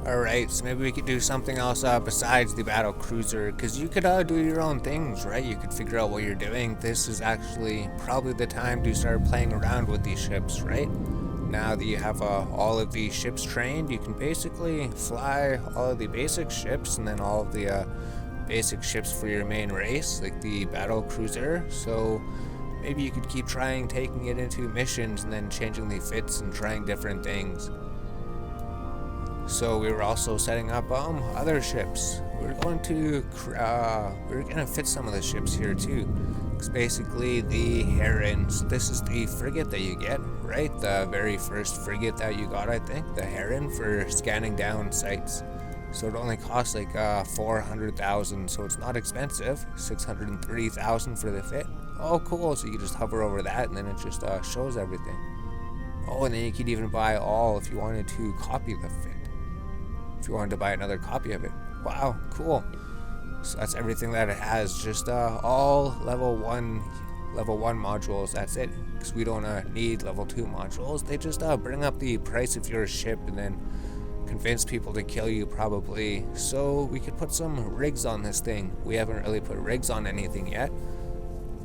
Alright, so maybe we could do something else besides the battle cruiser, because you could do your own things, right? You could figure out what you're doing. This is actually probably the time to start playing around with these ships, right? Now that you have all of these ships trained, you can basically fly all of the basic ships and then all of the basic ships for your main race, like the battle cruiser. So maybe you could keep trying taking it into missions and then changing the fits and trying different things. So we were also setting up other ships. We're going to fit some of the ships here too. It's basically the Heron. So this is the frigate that you get, right? The very first frigate that you got, I think, the Heron, for scanning down sites. So it only costs like 400,000, so it's not expensive. 630,000 for the fit. Oh, cool! So you can just hover over that, and then it just shows everything. Oh, and then you could even buy all if you wanted to copy the fit. If you wanted to buy another copy of it. Wow, cool. So that's everything that it has. Just all level 1 modules. That's it. Because we don't need level 2 modules. They just bring up the price of your ship and then convince people to kill you, probably. So we could put some rigs on this thing. We haven't really put rigs on anything yet.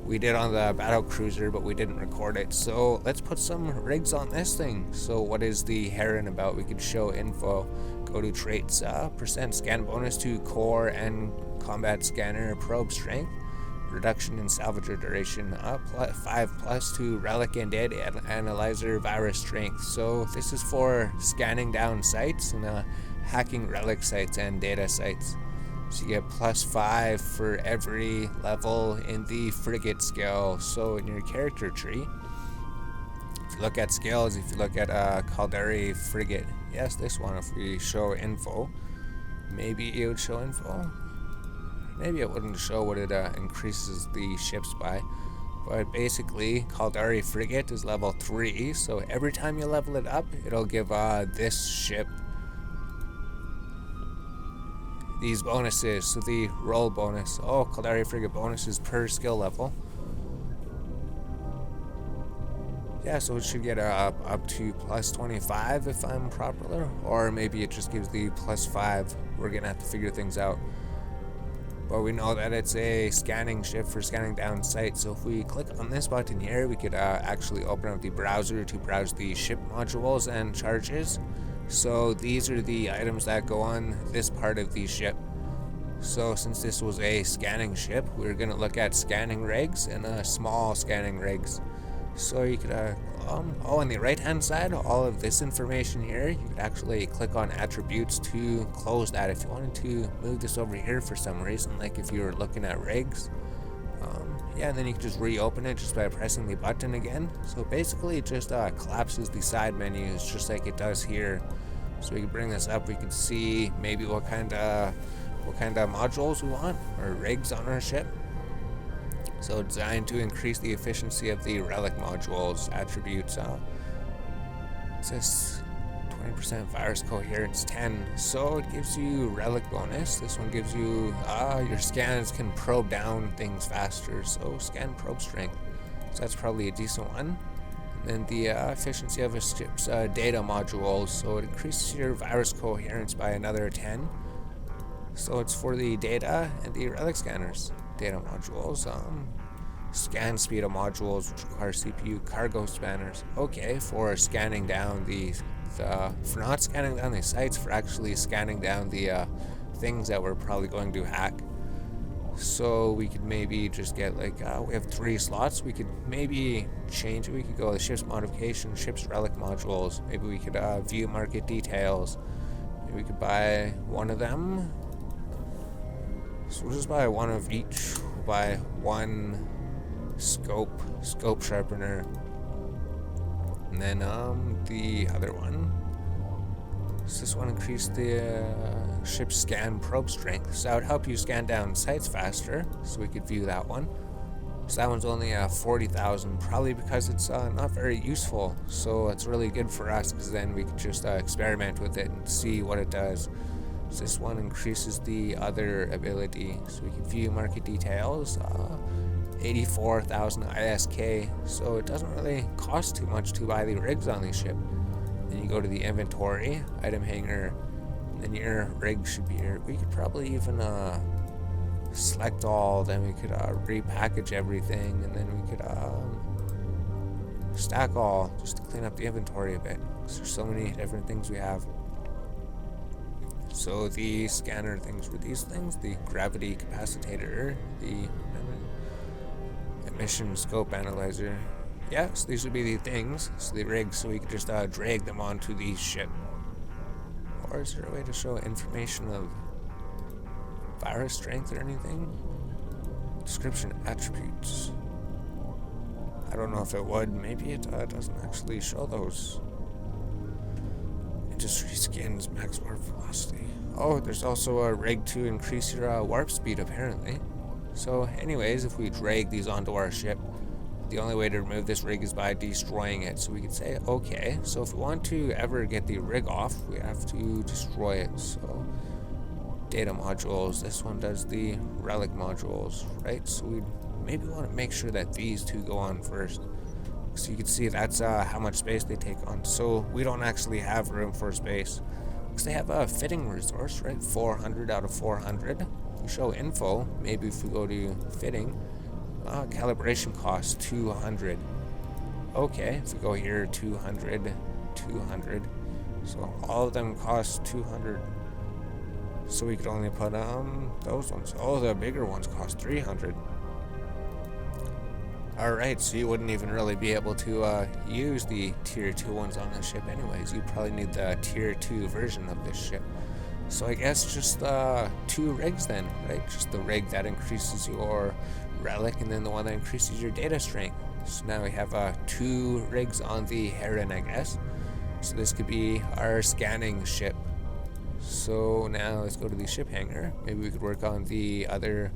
We did on the battle cruiser, but we didn't record it. So let's put some rigs on this thing. So what is the Heron about? We could show info. Go to traits, percent scan bonus to core and combat scanner probe strength, reduction in salvager duration, 5+ to relic and data analyzer virus strength. So this is for scanning down sites and hacking relic sites and data sites. So you get +5 for every level in the frigate skill. So in your character tree, if you look at skills, if you look at Caldari frigate, yes, this one, if we show info, maybe it would show info. Maybe it wouldn't show what it increases the ships by. But basically, Caldari frigate is level 3, so every time you level it up, it'll give this ship these bonuses. So the roll bonus. Oh, Caldari frigate bonuses per skill level. Yeah, so it should get up to +25 if I'm proper, or maybe it just gives the +5. We're gonna have to figure things out. But we know that it's a scanning ship for scanning down sites. So if we click on this button here, we could actually open up the browser to browse the ship modules and charges. So these are the items that go on this part of the ship. So since this was a scanning ship, we're gonna look at scanning rigs and small scanning rigs. So you could, on the right hand side, all of this information here, you could actually click on attributes to close that. If you wanted to move this over here for some reason, like if you were looking at rigs, yeah, and then you can just reopen it just by pressing the button again. So basically it just collapses the side menus just like it does here. So we can bring this up, we can see maybe what kind of modules we want, or rigs on our ship. So designed to increase the efficiency of the relic modules attributes. It says 20% virus coherence 10. So it gives you relic bonus. This one gives you your scans can probe down things faster. So scan probe strength. So that's probably a decent one. And then the efficiency of a ship's data modules. So it increases your virus coherence by another 10. So it's for the data and the relic scanners. Data modules, scan speed of modules, which require CPU cargo spanners. Okay, for scanning down for not scanning down the sites, for actually scanning down the things that we're probably going to hack. So we could maybe just get like, we have 3 slots. We could maybe change it. We could go to ship's modification, ship's relic modules. Maybe we could view market details. Maybe we could buy one of them. So we'll just buy one of each. We'll buy one scope sharpener, and then the other one. So this one increased the ship's scan probe strength. So that would help you scan down sites faster. So we could view that one. So that one's only 40,000, probably because it's not very useful. So it's really good for us because then we could just experiment with it and see what it does. So this one increases the other ability, so we can view market details, 84,000 ISK, so it doesn't really cost too much to buy the rigs on the ship. Then you go to the inventory, item hanger, then your rig should be here. We could probably even select all, then we could repackage everything, and then we could stack all just to clean up the inventory a bit, because there's so many different things we have. So the scanner things were these things, the gravity capacitator, the emission scope analyzer. Yeah, so these would be the things, so the rigs, so we could just drag them onto the ship. Or is there a way to show information of virus strength or anything? Description attributes. I don't know if it would. Maybe it doesn't actually show those. Industry skins, max warp velocity. Oh, there's also a rig to increase your warp speed apparently. So anyways, if we drag these onto our ship, the only way to remove this rig is by destroying it. So we could say, okay, so if we want to ever get the rig off, we have to destroy it. So data modules, this one does the relic modules, right? So we maybe want to make sure that these two go on first. So you can see that's how much space they take on. So we don't actually have room for space. Because they have a fitting resource, right? 400 out of 400. We show info, maybe if we go to fitting, calibration costs 200. Okay, if we go here, 200, 200. So all of them cost 200. So we could only put those ones. Oh, the bigger ones cost 300. Alright, so you wouldn't even really be able to use the tier 2 ones on the ship anyways. You'd probably need the tier 2 version of this ship. So I guess just 2 rigs then, right? Just the rig that increases your relic and then the one that increases your data strength. So now we have 2 rigs on the Heron, I guess. So this could be our scanning ship. So now let's go to the ship hangar. Maybe we could work on the other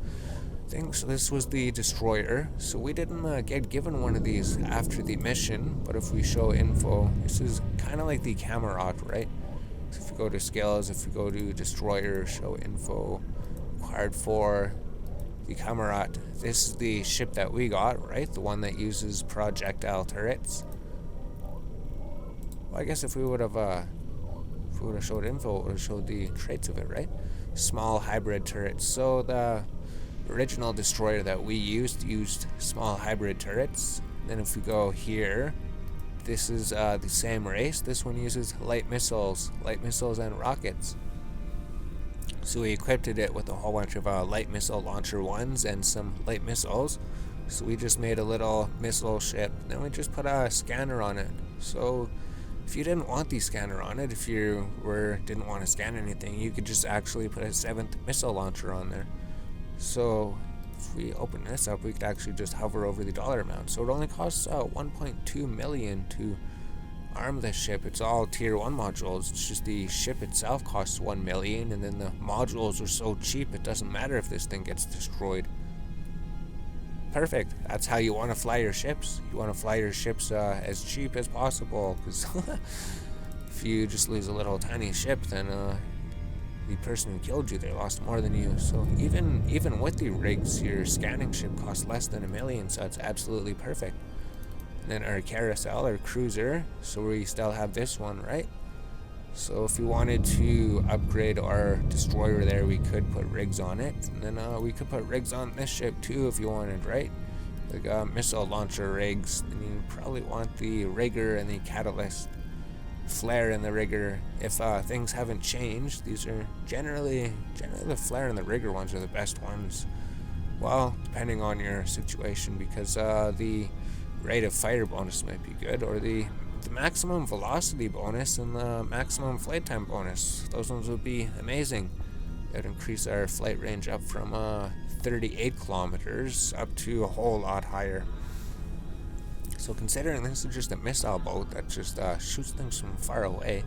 thing. So this was the destroyer. So we didn't get given one of these after the mission, but if we show info, this is kind of like the Camerot, right? So if we go to skills, if we go to destroyer, show info, required for the Camerot, this is the ship that we got, right? The one that uses projectile turrets. Well, I guess if we would have showed info, it would have showed the traits of it, right? Small hybrid turrets. So the original destroyer that we used small hybrid turrets. Then if we go here, this is the same race. This one uses light missiles and rockets. So we equipped it with a whole bunch of light missile launcher ones and some light missiles. So we just made a little missile ship. Then we just put a scanner on it. So if you didn't want the scanner on it, if you didn't want to scan anything, you could just actually put a 7th missile launcher on there. So if we open this up, we could actually just hover over the dollar amount. So it only costs 1.2 million to arm this ship. It's all tier 1 modules. It's just the ship itself costs 1 million, and then the modules are so cheap it doesn't matter if this thing gets destroyed. Perfect. That's how you want to fly your ships. You want to fly your ships as cheap as possible, because if you just lose a little tiny ship, then the person who killed you, they lost more than you. So even with the rigs, your scanning ship costs less than 1 million, so it's absolutely perfect. And then our carousel, our cruiser, so we still have this one, right? So if we wanted to upgrade our destroyer there, we could put rigs on it. And then we could put rigs on this ship too if you wanted, right? Like missile launcher rigs. Then you probably want the rigger and the catalyst. Flare and the rigger. If things haven't changed, these are generally the flare and the rigger ones are the best ones. Well, depending on your situation, because the rate of fire bonus might be good, or the maximum velocity bonus and the maximum flight time bonus. Those ones would be amazing. That would increase our flight range up from 38 kilometers up to a whole lot higher. So considering this is just a missile boat that just shoots things from far away,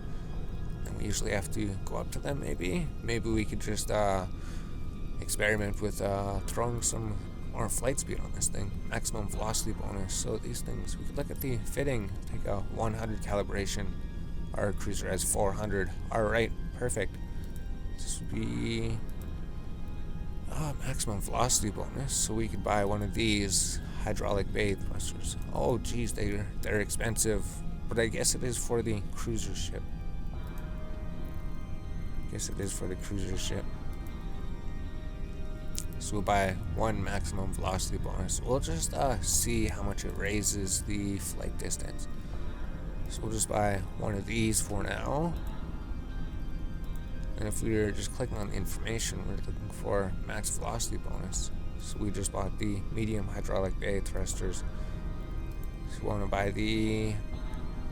and we usually have to go up to them, maybe we could just experiment with throwing some more flight speed on this thing. Maximum velocity bonus. So these things, we could look at the fitting, take a 100 calibration. Our cruiser has 400. Alright, perfect. This would be maximum velocity bonus. So we could buy one of these hydraulic bathe thrusters. Oh geez, they're expensive, but I guess it is for the cruiser ship. guess it is for the cruiser ship. So we'll buy 1 maximum velocity bonus. We'll just see how much it raises the flight distance. So we'll just buy 1 of these for now. And if we were just clicking on the information, we're looking for max velocity bonus. So we just bought the medium hydraulic bay thrusters. So we want to buy the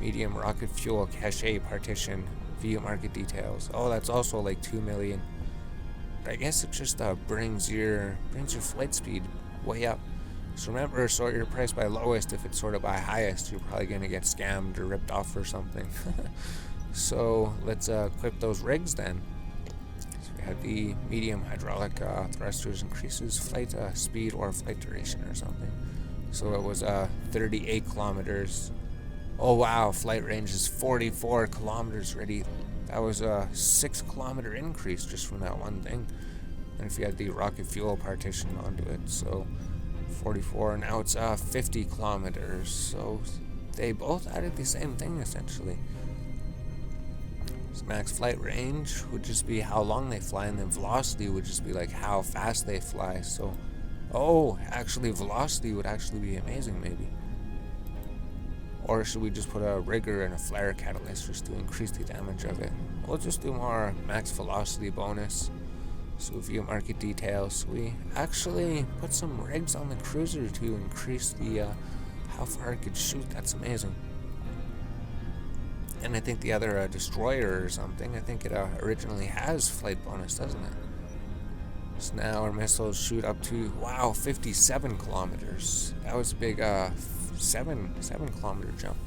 medium rocket fuel cache partition, view market details. Oh, that's also like 2 million. But I guess it just brings your flight speed way up. So remember, sort your price by lowest. If it's sorted by highest, you're probably going to get scammed or ripped off or something. So let's equip those rigs then. So we have the medium hydraulic thrusters, increases flight speed or flight duration or something. So it was 38 kilometers. Oh wow, flight range is 44 kilometers already. That was a 6 kilometer increase just from that one thing. And if you had the rocket fuel partition onto it, so 44, now it's 50 kilometers. So they both added the same thing essentially. So max flight range would just be how long they fly, and then velocity would just be like how fast they fly. So, oh, actually velocity would actually be amazing maybe. Or should we just put a rigger and a flare catalyst just to increase the damage of it? We'll just do more max velocity bonus. So view market details. We actually put some rigs on the cruiser to increase the how far it could shoot. That's amazing. And I think the other destroyer or something, I think it originally has flight bonus, doesn't it? So now our missiles shoot up to, wow, 57 kilometers. That was a big 7 kilometer jump.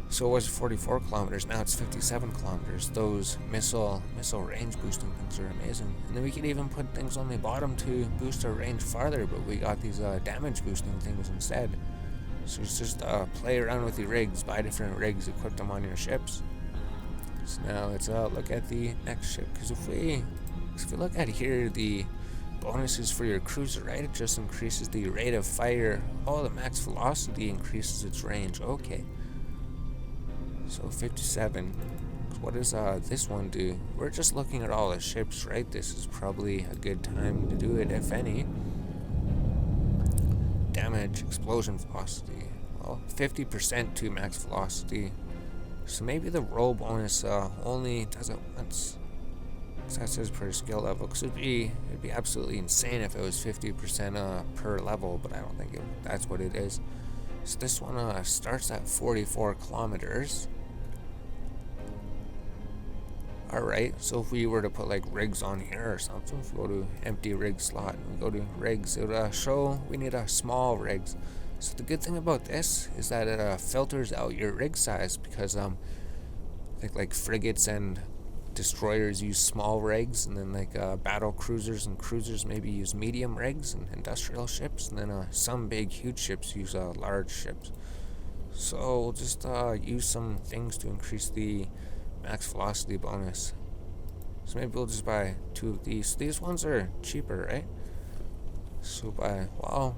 So it was 44 kilometers, now it's 57 kilometers. Those missile range boosting things are amazing. And then we could even put things on the bottom to boost our range farther, but we got these damage boosting things instead. So it's just play around with the rigs, buy different rigs, equip them on your ships. So now let's look at the next ship, because if we look at here, the bonuses for your cruiser, right? It just increases the rate of fire. Oh, the max velocity increases its range. Okay. So 57. What does this one do? We're just looking at all the ships, right? This is probably a good time to do it, if any. Damage, explosion velocity. Well, 50% to max velocity. So maybe the roll bonus only does it once. So that says per skill level. Because it'd be absolutely insane if it was 50% per level, but I don't think that's what it is. So this one starts at 44 kilometers. Alright, so if we were to put like rigs on here or something, if we go to empty rig slot and we go to rigs, it would show we need small rigs. So the good thing about this is that it filters out your rig size, because I think like frigates and destroyers use small rigs, and then like battle cruisers and cruisers maybe use medium rigs, and industrial ships, and then some big huge ships use large ships. So we'll just use some things to increase the max velocity bonus. So maybe we'll just buy 2 of these. These ones are cheaper, right? So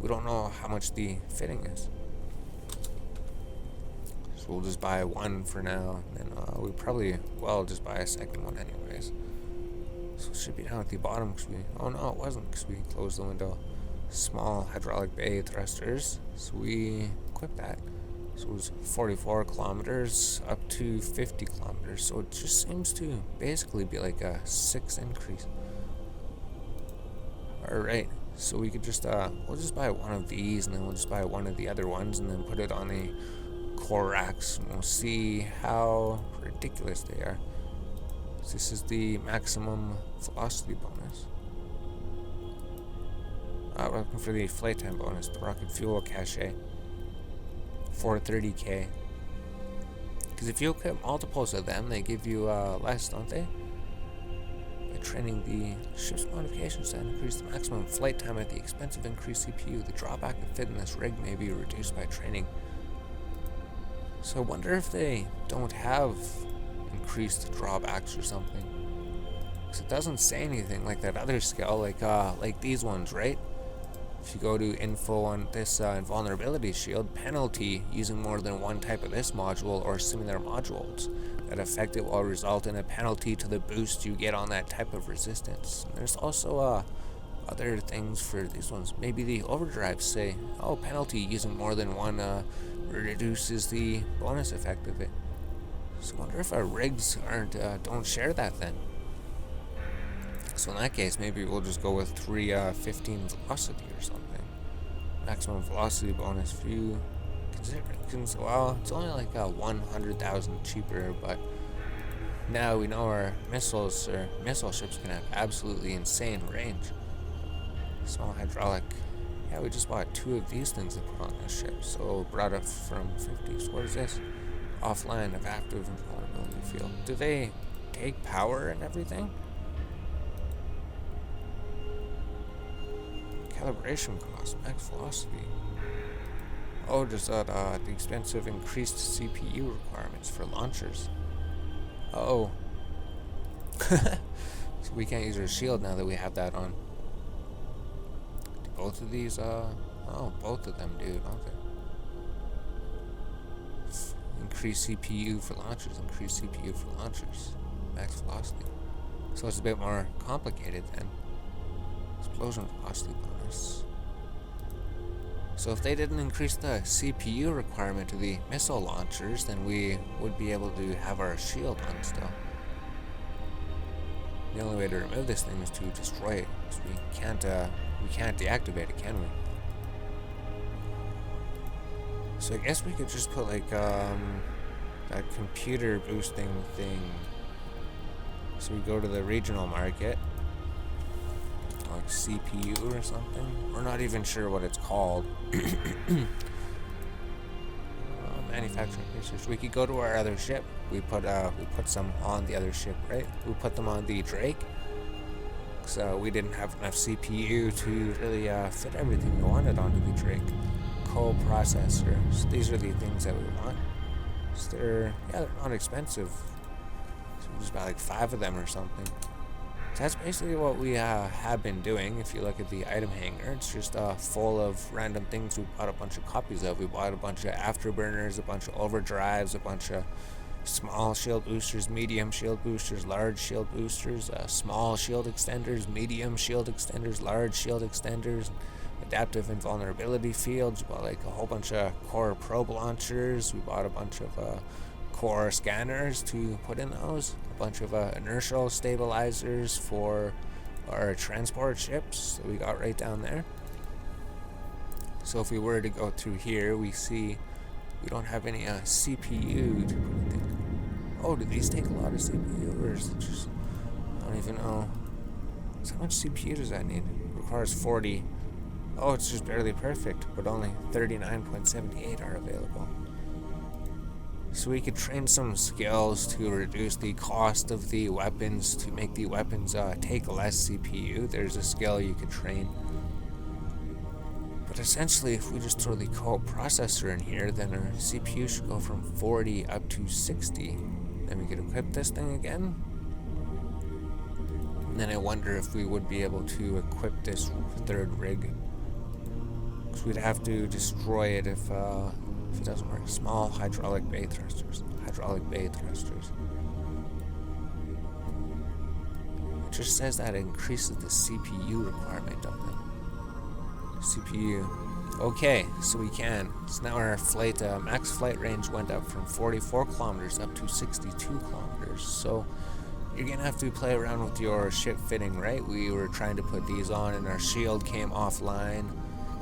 we don't know how much the fitting is. So we'll just buy 1 for now, and then we probably just buy a second one anyways. So it should be down at the bottom, because oh no, it wasn't, because we closed the window. Small hydraulic bay thrusters. So we equip that. So it was 44 kilometers up to 50 kilometers. So it just seems to basically be like a 6 increase. Alright, so we could just, we'll just buy 1 of these, and then we'll just buy 1 of the other ones, and then put it on the core racks, and we'll see how ridiculous they are. So this is the maximum velocity bonus. We're looking for the flight time bonus, the rocket fuel cache. 430k. Because if you equip multiples of them, they give you less, don't they? By training the ship's modifications to increase the maximum flight time at the expense of increased CPU, the drawback of fitting this rig may be reduced by training. So I wonder if they don't have increased drawbacks or something. Because it doesn't say anything like that other skill, like these ones, right? If you go to info on this invulnerability shield, penalty using more than one type of this module or similar modules. That effect will result in a penalty to the boost you get on that type of resistance. There's also other things for these ones. Maybe the overdrives say, oh, penalty using more than one reduces the bonus effect of it. So I wonder if our rigs don't share that then. So in that case, maybe we'll just go with 315 velocity or something. Maximum velocity bonus view. Well, it's only like 100,000 cheaper, but now we know our missiles or missile ships can have absolutely insane range. Small hydraulic. Yeah, we just bought 2 of these things to put on this ship, so brought up from 50. So what is this? Offline of active invulnerability field. Do they take power and everything? Calibration cost, max velocity. Oh, just the expense of increased CPU requirements for launchers. Oh. So we can't use our shield now that we have that on. Do both of these, oh, both of them do, don't they? Increase CPU for launchers, increase CPU for launchers. Max velocity. So it's a bit more complicated then. Explosion velocity bonus. So if they didn't increase the CPU requirement to the missile launchers, then we would be able to have our shield on still. The only way to remove this thing is to destroy it, because we can't deactivate it, can we? So I guess we could just put like that computer boosting thing. So we go to the regional market, like CPU or something. We're not even sure what it's called. Manufacturing research. We could go to our other ship. We put some on the other ship, right? We put them on the Drake. So we didn't have enough CPU to really fit everything we wanted onto the Drake. Co-processors. These are the things that we want. So they're not expensive. So we just buy like 5 of them or something. So that's basically what we have been doing. If you look at the item hanger, it's just full of random things we bought a bunch of copies of. We bought a bunch of afterburners, a bunch of overdrives, a bunch of small shield boosters, medium shield boosters, large shield boosters, small shield extenders, medium shield extenders, large shield extenders, adaptive invulnerability fields. We bought like a whole bunch of core probe launchers. We bought a bunch of core scanners to put in those, a bunch of inertial stabilizers for our transport ships that we got right down there. So if we were to go through here, we see we don't have any CPU to put in. Oh, do these take a lot of CPU, or is it just, I don't even know. So how much CPU does that need? It requires 40. Oh, it's just barely perfect, but only 39.78 are available. So we could train some skills to reduce the cost of the weapons, to make the weapons take less CPU. There's a skill you could train. But essentially, if we just throw the co-processor in here, then our CPU should go from 40 up to 60. Then we could equip this thing again. And then I wonder if we would be able to equip this 3rd rig. Because we'd have to destroy it if it doesn't work. Small hydraulic bay thrusters. Hydraulic bay thrusters. It just says that it increases the CPU requirement of them. CPU. Okay, so we can. So now our flight, max flight range went up from 44 kilometers up to 62 kilometers. So you're going to have to play around with your ship fitting, right? We were trying to put these on and our shield came offline.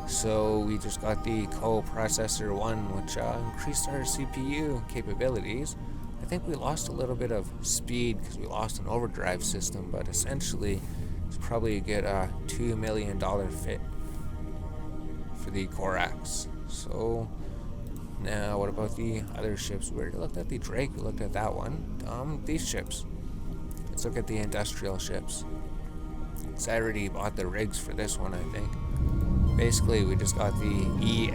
So we just got the co-processor 1, which increased our CPU capabilities. I think we lost a little bit of speed because we lost an overdrive system, but essentially it's probably a good $2 million fit for the Corax. So now what about the other ships? We already looked at the Drake, we looked at that one. These ships. Let's look at the industrial ships. So I already bought the rigs for this one, I think. Basically, we just got the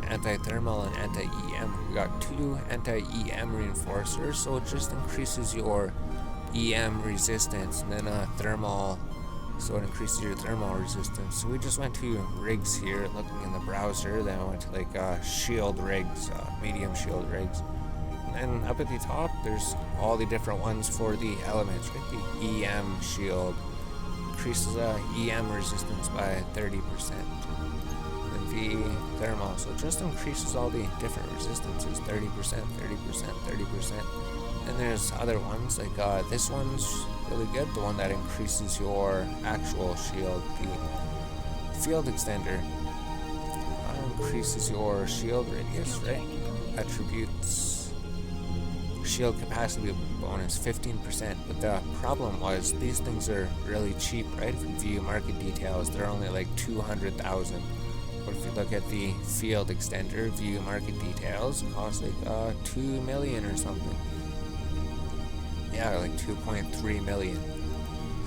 anti-thermal and anti-EM. We got 2 anti-EM reinforcers, so it just increases your EM resistance, and then thermal so it increases your thermal resistance. So we just went to rigs here, looking in the browser. Then I went to like shield rigs, medium shield rigs. And up at the top, there's all the different ones for the elements, right? The EM shield increases EM resistance by 30%. And the thermal, so it just increases all the different resistances, 30%, 30%, 30%. And there's other ones, like this one's really good, the one that increases your actual shield, the field extender. Increases your shield radius, right? Attributes shield capacity bonus 15%, but the problem was these things are really cheap, right? If you view market details, they're only like 200,000. But if you look at the field extender, view market details, it costs like 2 million or something. Yeah, like 2.3 million.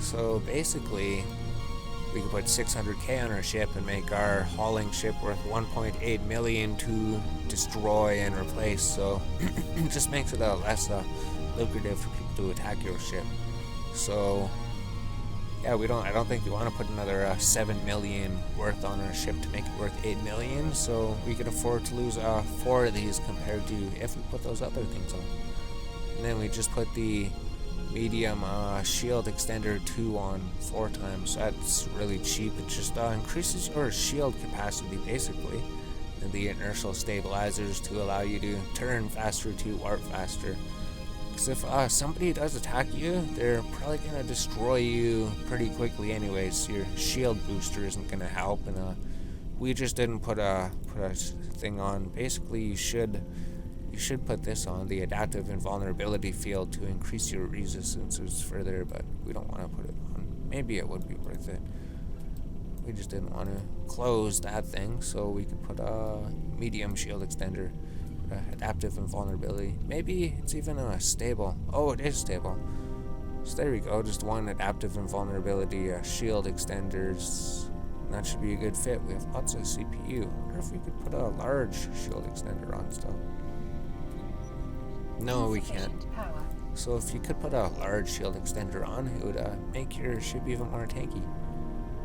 So basically, we could put 600k on our ship and make our hauling ship worth 1.8 million to destroy and replace. So it just makes it less lucrative for people to attack your ship. So yeah, I don't think we want to put another 7 million worth on our ship to make it worth 8 million. So we could afford to lose 4 of these compared to if we put those other things on. And then we just put the medium shield extender 2 on 4 times. That's really cheap. It just increases your shield capacity basically, and the inertial stabilizers to allow you to turn faster, to warp faster. Because if somebody does attack you, they're probably gonna destroy you pretty quickly anyways. Your shield booster isn't gonna help, and we just didn't put a thing on. Basically, you should put this on, the adaptive invulnerability field, to increase your resistances further, but we don't want to put it on. Maybe it would be worth it. We just didn't want to close that thing, so we could put a medium shield extender, adaptive invulnerability. Maybe it's even stable. Oh, it is stable. So there we go, just 1 adaptive invulnerability shield extenders. That should be a good fit. We have lots of CPU. I wonder if we could put a large shield extender on stuff. No, we can't. So if you could put a large shield extender on, it would make your ship even more tanky.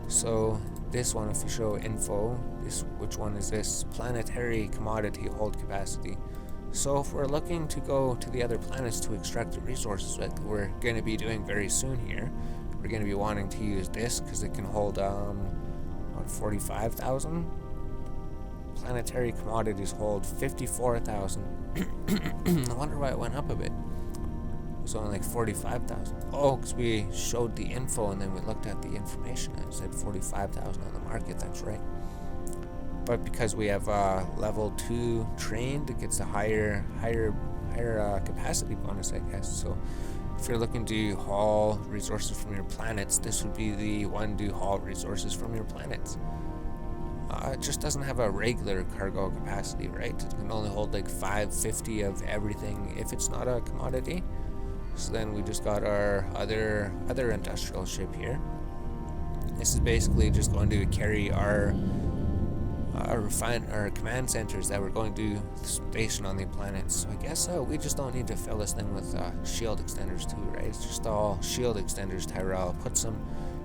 So this one, if you show info, which one is this? Planetary commodity hold capacity. So if we're looking to go to the other planets to extract the resources that we're going to be doing very soon here, we're going to be wanting to use this because it can hold 45,000. Planetary commodities hold 54,000. I wonder why it went up a bit. It was only like 45,000. Oh, because we showed the info and then we looked at the information and it said 45,000 on the market. That's right. But because we have level 2 trained, it gets a higher capacity bonus, I guess. So if you're looking to haul resources from your planets, this would be the one to haul resources from your planets. It just doesn't have a regular cargo capacity, right? It can only hold like 550 of everything if it's not a commodity. So then we just got our other industrial ship here. This is basically just going to carry our command centers that we're going to station on the planets. So I guess we just don't need to fill this thing with shield extenders too, right? It's just all shield extenders, Tyrell. Put some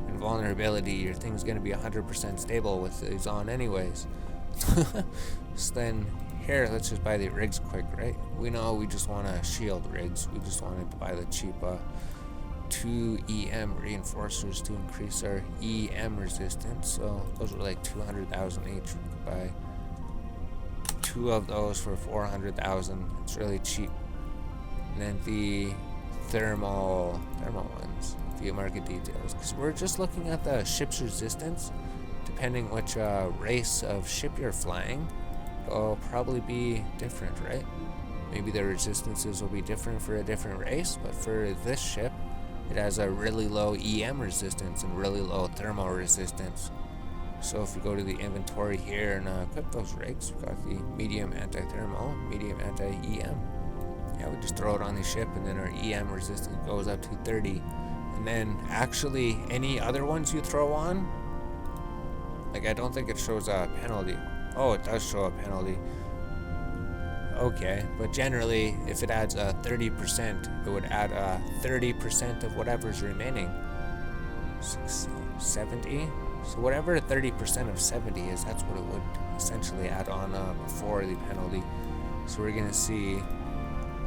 invulnerability, your thing's going to be 100% stable with these on anyways. So then here, let's just buy the rigs quick, right? We know we just want to shield rigs. We just wanted to buy the cheap 2 EM reinforcers to increase our EM resistance. So those were like 200,000 each. We could buy 2 of those for 400,000. It's really cheap. And then the thermal ones, via market details, because we're just looking at the ship's resistance. Depending which race of ship you're flying, it'll probably be different, right? Maybe the resistances will be different for a different race, but for this ship, it has a really low EM resistance and really low thermal resistance. So if we go to the inventory here and equip those rigs, we've got the medium anti-thermal, medium anti-EM. Yeah, we just throw it on the ship and then our EM resistance goes up to 30. And then actually any other ones you throw on, like I don't think it shows a penalty. Oh, it does show a penalty. Okay, but generally if it adds 30%, it would add 30% of whatever's remaining. 70. So whatever 30% of 70 is, that's what it would essentially add on before the penalty. So we're going to see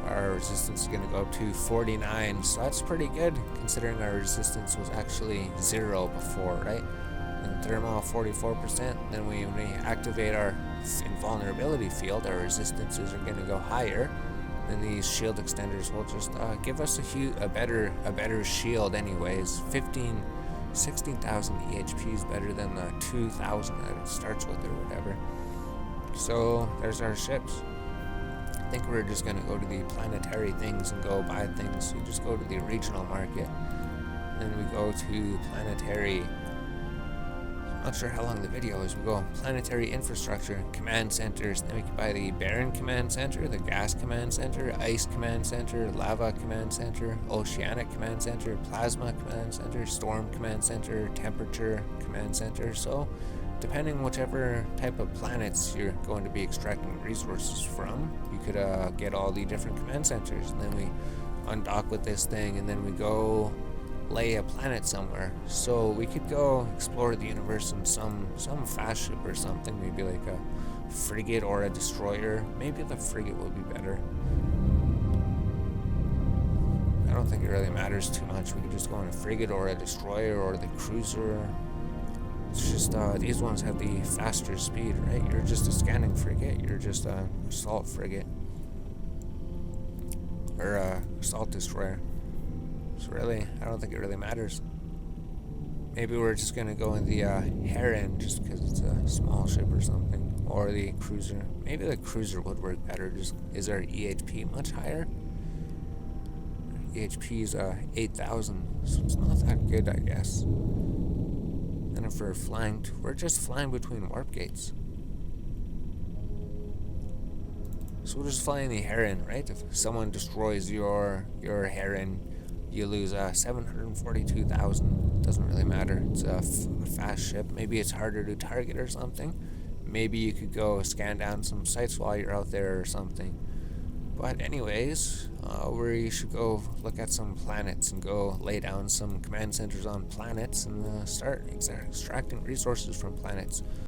our resistance is going to go up to 49. So that's pretty good considering our resistance was actually 0 before, right? And thermal 44%. Then when we activate our invulnerability field, our resistances are going to go higher. And these shield extenders will just give us a better shield anyways. 16,000 EHP is better than the 2,000 that it starts with or whatever. So there's our ships. I think we're just going to go to the planetary things and go buy things. We just go to the regional market. Then we go to planetary. Not sure how long the video is. We go planetary infrastructure, command centers. Then we can buy the Barren Command Center, the Gas Command Center, Ice Command Center, Lava Command Center, Oceanic Command Center, Plasma Command Center, Storm Command Center, Temperature Command Center. So, depending whichever type of planets you're going to be extracting resources from, you could get all the different command centers. And then we undock with this thing, and then we go lay a planet somewhere. So we could go explore the universe in some fast ship or something, maybe like a frigate or a destroyer. Maybe the frigate would be better. I don't think it really matters too much. We could just go on a frigate or a destroyer or the cruiser. It's just these ones have the faster speed, right? You're just a scanning frigate. You're just a assault frigate or a assault destroyer. So really, I don't think it really matters. Maybe we're just gonna go in the Heron just because it's a small ship or something, or the cruiser. Maybe the cruiser would work better. Just is our EHP much higher? EHP is 8,000, so it's not that good, I guess. And if we're flying, we're just flying between warp gates. So we'll just fly in the Heron, right? If someone destroys your Heron, you lose 742,000. Doesn't really matter. It's a fast ship. Maybe it's harder to target or something. Maybe you could go scan down some sites while you're out there or something. But anyways, we should go look at some planets and go lay down some command centers on planets and start extracting resources from planets.